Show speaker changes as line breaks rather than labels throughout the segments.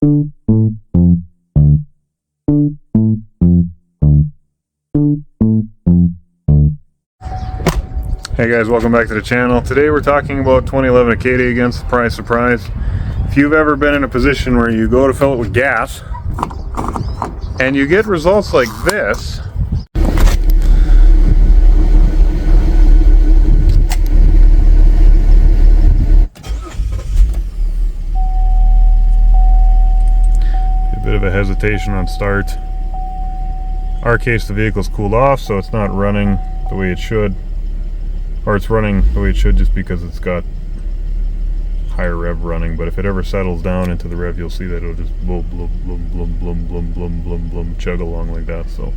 Hey guys, welcome back to the channel. Today we're talking about 2011 Acadia again. Surprise, surprise. If you've ever been in a position where you go to fill it with gas and you get results like this, a bit of a hesitation on start. Our case, the vehicle's cooled off, so it's not running the way it should. Or it's running the way it should just because it's got higher rev running, but if it ever settles down into the rev, you'll see that it'll just blum, blum, blum, blum, blum, blum, blum, blum, blum, chug along like that, so.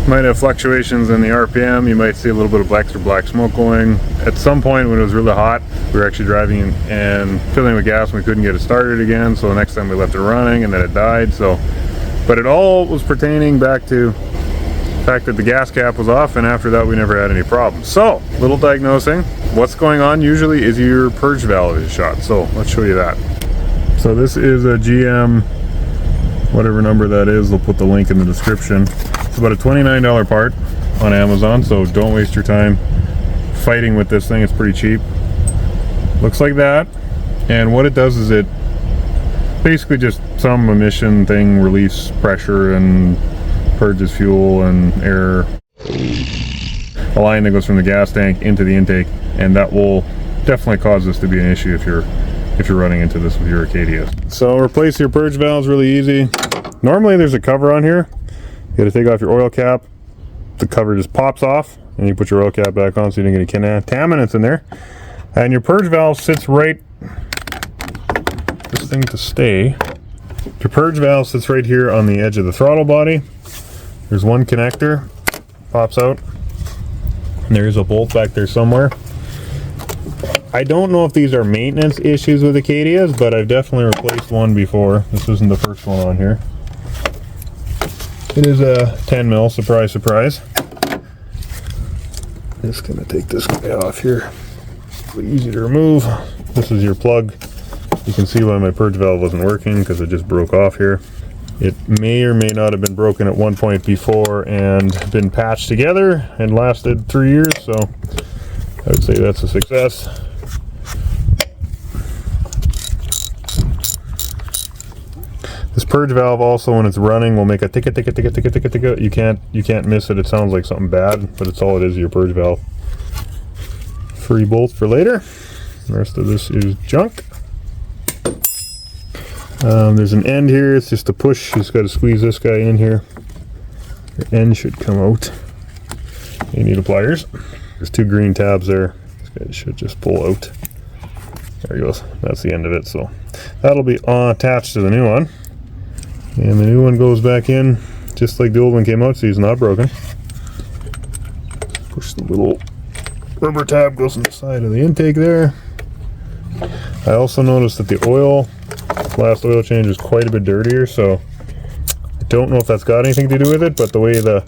Might have fluctuations in the RPM, you might see a little bit of extra black smoke going. At some point when it was really hot, we were actually driving and filling with gas and we couldn't get it started again, so the next time we left it running and then it died, so. But it all was pertaining back to the fact that the gas cap was off, and after that we never had any problems. So, little diagnosing. What's going on usually is your purge valve is shot. So, let's show you that. So this is a GM, whatever number that is, they'll put the link in the description. It's about a $29 part on Amazon, so don't waste your time fighting with this thing. It's pretty cheap. Looks like that, and what it does is it basically just some emission thing, release pressure and purges fuel and air, a line that goes from the gas tank into the intake, and that will definitely cause this to be an issue if you're running into this with your Acadia. So replace your purge valves really easy. Normally there's a cover on here. You got to take off your oil cap. The cover just pops off and you put your oil cap back on so you don't get any contaminants in there. And your purge valve sits right, this thing to stay. Your purge valve sits right here on the edge of the throttle body. There's one connector, pops out, and there's a bolt back there somewhere. I don't know if these are maintenance issues with Acadias, but I've definitely replaced one before. This isn't the first one on here. It is a 10 mil, surprise, surprise. Just gonna take this guy off here. Really easy to remove. This is your plug. You can see why my purge valve wasn't working because it just broke off here. It may or may not have been broken at one point before and been patched together and lasted 3 years, so I would say that's a success. This purge valve also, when it's running, will make a ticka ticka ticka ticka ticka ticka. You can't miss it. It sounds like something bad, but it's all it is, your purge valve. Free bolt for later. The rest of this is junk. There's an end here. It's just a push. You just got to squeeze this guy in here. Your end should come out. You need pliers. There's two green tabs there. This guy should just pull out. There he goes. That's the end of it. So that'll be attached to the new one. And the new one goes back in just like the old one came out, so he's not broken. Push the little rubber tab, goes on the side of the intake there. I also noticed that the oil, last oil change, was quite a bit dirtier, so I don't know if that's got anything to do with it, but the way the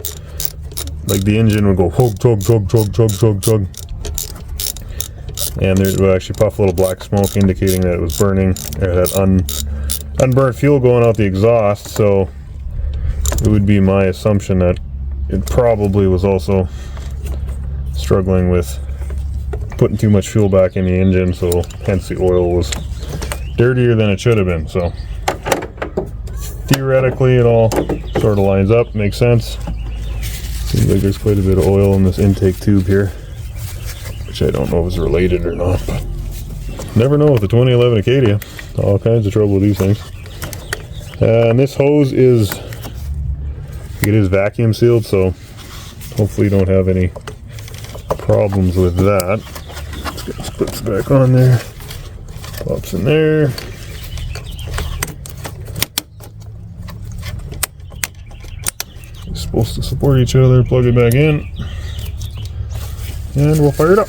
engine would go chug chug chug chug chug chug chug, and there would actually puff a little black smoke indicating that it was burning, or that unburnt fuel going out the exhaust. So it would be my assumption that it probably was also struggling with putting too much fuel back in the engine, so hence the oil was dirtier than it should have been. So theoretically it all sort of lines up, makes sense. Seems like there's quite a bit of oil in this intake tube here, which I don't know if is related or not, but never know with the 2011 Acadia. All kinds of trouble with these things. And this hose is, it is vacuum sealed, so hopefully you don't have any problems with that. Let's get the splits back on there. Pops in there. It's supposed to support each other. Plug it back in. And we'll fire it up.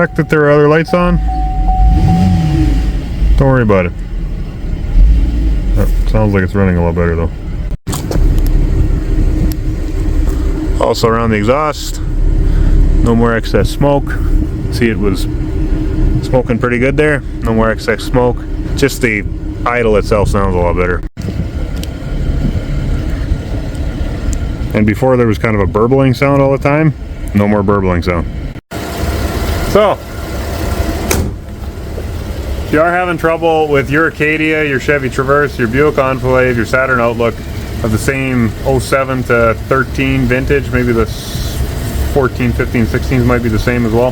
check that there are other lights on. Don't worry about it. Sounds like it's running a lot better though. Also around the exhaust, no more excess smoke. See, it was smoking pretty good there. No more excess smoke. Just the idle itself sounds a lot better. And before there was kind of a burbling sound all the time. No more burbling sound. So, if you are having trouble with your Acadia, your Chevy Traverse, your Buick Enclave, your Saturn Outlook of the same 07 to 13 vintage, maybe the 14, 15, 16s might be the same as well.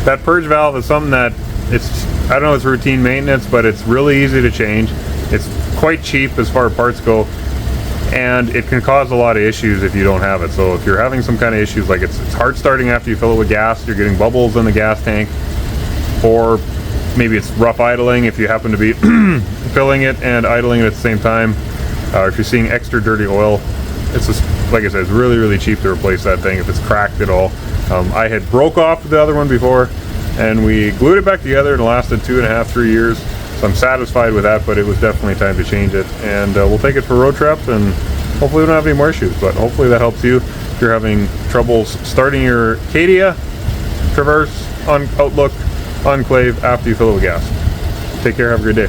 That purge valve is something that I don't know, it's routine maintenance, but it's really easy to change. It's quite cheap as far as parts go, and it can cause a lot of issues if you don't have it. So if you're having some kind of issues, like it's hard starting after you fill it with gas, you're getting bubbles in the gas tank, or maybe it's rough idling if you happen to be filling it and idling it at the same time. If you're seeing extra dirty oil, it's just, like I said, it's really, really cheap to replace that thing if it's cracked at all. I had broke off the other one before, and we glued it back together and it lasted 2.5, 3 years. So I'm satisfied with that, but it was definitely time to change it. And we'll take it for a road trip, and hopefully we don't have any more issues, but hopefully that helps you if you're having troubles starting your Acadia, Traverse, Outlook, Enclave after you fill it with gas. Take care, have a great day.